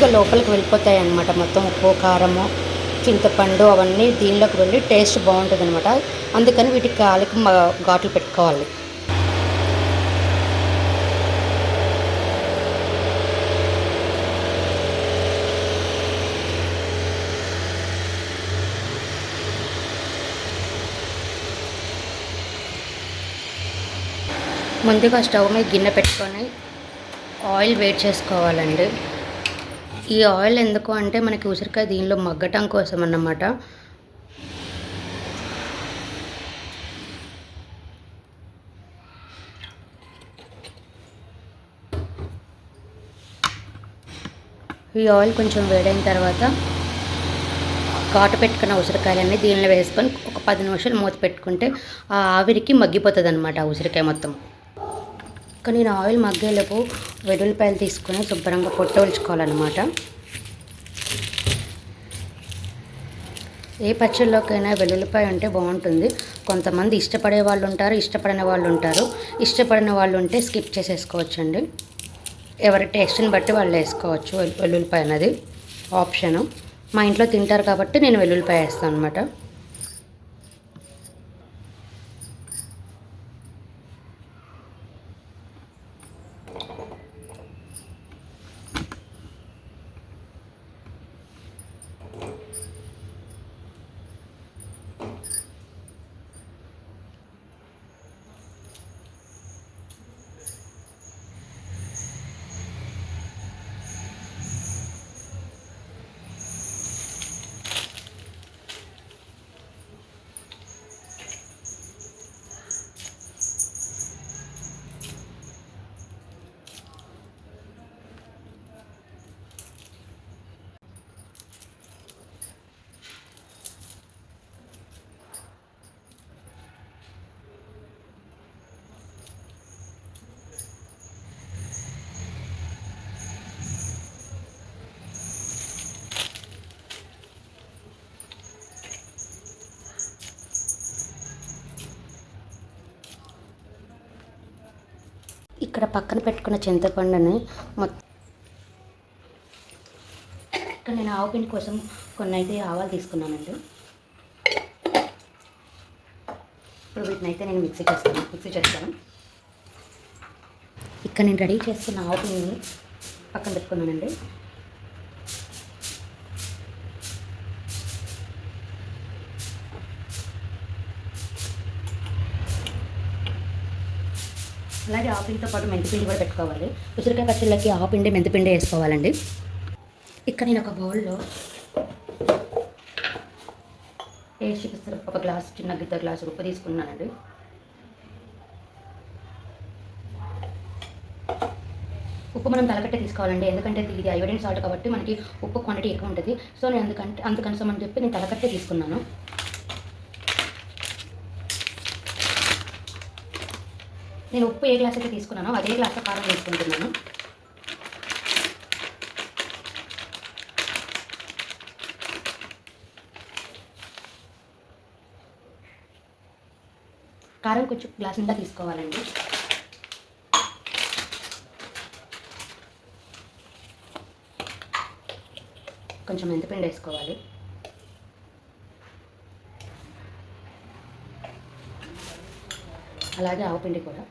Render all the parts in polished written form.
ఈజీగా లోపలికి వెళ్ళిపోతాయి అన్నమాట. మొత్తం ఉప్పు, కారము, చింతపండు అవన్నీ దీనిలోకి వెళ్ళి టేస్ట్ బాగుంటుంది అనమాట. అందుకని వీటికి కాలికి ఘాట్లు పెట్టుకోవాలి. ముందుగా స్టవ్ మీద గిన్నె పెట్టుకొని ఆయిల్ వేడి చేసుకోవాలండి. ఈ ఆయిల్ ఎందుకు అంటే మనకి ఉసిరికాయ దీనిలో మగ్గటం కోసం అన్నమాట. ఈ ఆయిల్ కొంచెం వేడైన తర్వాత ఘాటు పెట్టుకున్న ఉసిరికాయలన్నీ దీనిలో వేసుకొని ఒక 10 నిమిషాలు మూత పెట్టుకుంటే ఆ ఆవిరికి మగ్గిపోతుంది అనమాట ఆ ఉసిరికాయ మొత్తం. కానీ నేను ఆయిల్ మగ్గేలోపు వెల్లుల్లిపాయలు తీసుకొని శుభ్రంగా పొట్టొల్చుకోవాలన్నమాట. ఏ పచ్చళ్ళలోకైనా వెల్లుల్లిపాయ ఉంటే బాగుంటుంది. కొంతమంది ఇష్టపడే వాళ్ళు ఉంటారు, ఇష్టపడని వాళ్ళు ఉంటారు. ఇష్టపడిన వాళ్ళు ఉంటే స్కిప్ చేసేసుకోవచ్చండి. ఎవరి టేస్ట్ని బట్టి వాళ్ళు వేసుకోవచ్చు. వెల్లుల్లిపాయ అనేది ఆప్షను. మా ఇంట్లో తింటారు కాబట్టి నేను వెల్లుల్లిపాయ వేస్తాను అనమాట. ఇక్కడ పక్కన పెట్టుకున్న చింతపండుని మొత్తం ఇక్కడ నేను ఆవుపిండి కోసం కొన్ని అయితే ఆవాలు తీసుకున్నానండి. ఇప్పుడు వీటిని అయితే నేను మిక్సీ చేస్తాను. ఇక్కడ నేను రెడీ చేసుకున్న ఆవుపిండిని పక్కన పెట్టుకున్నానండి. అలాగే ఆవుపిండితో పాటు మెంతిపిండి కూడా పెట్టుకోవాలి. ఉసిరికాయ పచ్చళ్ళకి ఆవుపిండి, మెంతిపిండి వేసుకోవాలండి. ఇక్కడ నేను ఒక బౌల్లో ఒక గ్లాస్, చిన్న గిద్ద గ్లాసు ఉప్పు తీసుకున్నానండి. ఉప్పు మనం తలకట్టే తీసుకోవాలండి. ఎందుకంటే ఇది అయోడిన్ సాల్ట్ కాబట్టి మనకి ఉప్పు క్వాంటిటీ ఎక్కువ ఉంటుంది. సో నేను అందుకని చెప్పి నేను తలకట్టే తీసుకున్నాను. నేను ఉప్పు ఏ గ్లాస్ అయితే తీసుకున్నానో అదే గ్లాస్తో కారం వేసుకుంటున్నాను. కారం కొంచెం గ్లాస్ నిండా తీసుకోవాలండి. కొంచెం మెంతిపిండి వేసుకోవాలి. అలాగే ఆవుపిండి కూడా.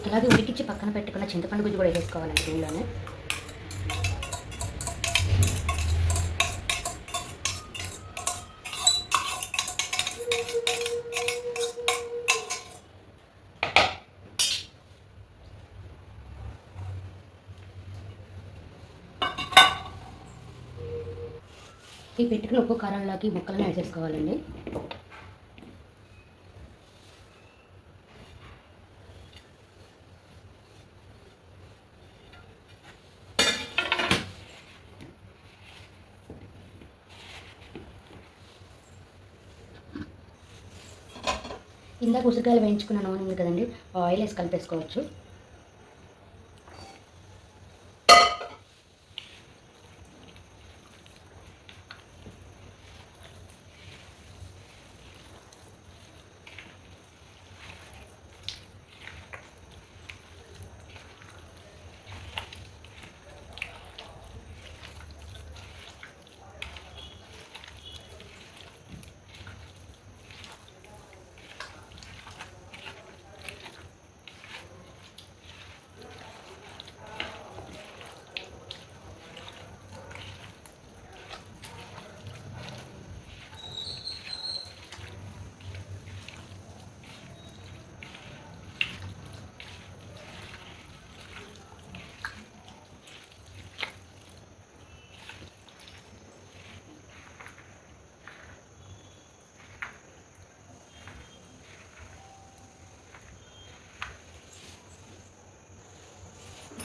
అలాగే ఉడికించి పక్కన పెట్టుకున్న చింతపండు గుజ్జు కూడా వేసుకోవాలండి దీనిలోనే. ఈ పెట్టుకున్న ఉప్పు కారంలోకి ముక్కలను వేసేసుకోవాలండి. ఇందాక ఉసిరికాయలు వేయించుకున్న నూనె ఉంది కదండి, ఆయిల్ వేసి కలిపేసుకోవచ్చు.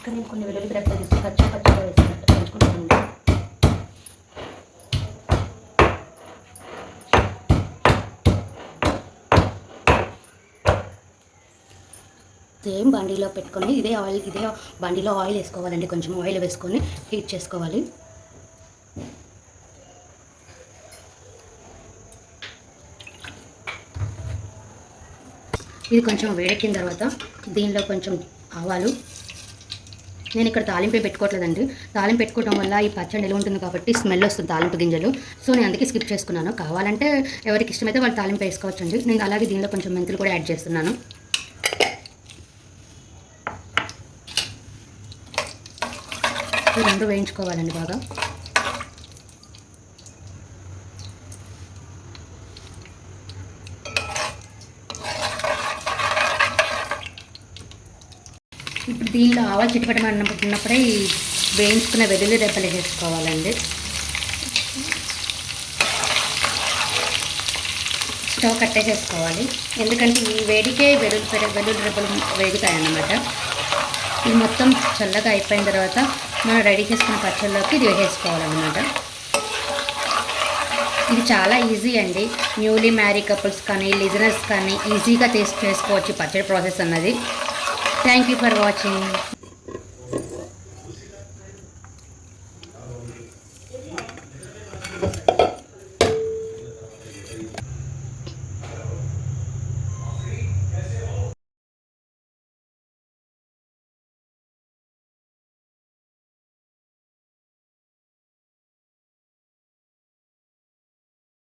ఇక్కడ నేను కొన్ని వెల్లుల్లి రెబ్బలు తీసి పచ్చిగా వేసినట్టు పెంచుకుంటానండి. సేమ్ బండిలో పెట్టుకొని ఇదే బండిలో ఆయిల్ వేసుకోవాలండి. కొంచెం ఆయిల్ వేసుకొని హీట్ చేసుకోవాలి. ఇది కొంచెం వేడెక్కిన తర్వాత దీనిలో కొంచెం ఆవాలు, నేను ఇక్కడ తాలింపు పెట్టుకోవట్లేదండి. తాలింపు పెట్టుకోవడం వల్ల ఈ పచ్చడి నిలువ ఉంటుంది కాబట్టి స్మెల్ వస్తుంది తాలింపు గింజలు. సో నేను అందుకే స్కిప్ చేసుకున్నాను. కావాలంటే ఎవరికి ఇష్టమైతే వాళ్ళు తాలింపు వేసుకోవచ్చండి. నేను అలాగే దీనిలో కొంచెం మెంతులు కూడా యాడ్ చేస్తున్నాను. ఈ రెండు వేయించుకోవాలండి బాగా. ఇప్పుడు దీనిలో ఆవాలు చిటపటమన్నప్పుడే ఈ వేయించుకున్న వెల్లుల్లి రెబ్బలు వేసుకోవాలండి. స్టవ్ కట్టేసేసుకోవాలి, ఎందుకంటే ఈ వేడికే వెల్లుల్లి రెబ్బలు వేగుతాయన్నమాట. ఇది మొత్తం చల్లగా అయిపోయిన తర్వాత మనం రెడీ చేసుకున్న పచ్చళ్ళలోకి ఇది వేసేసుకోవాలన్నమాట. ఇది చాలా ఈజీ అండి. న్యూలీ మ్యారీ కపుల్స్ కానీ లిజనర్స్ కానీ ఈజీగా చేసుకోవచ్చు పచ్చడి ప్రాసెస్ అన్నది. Thank you for watching.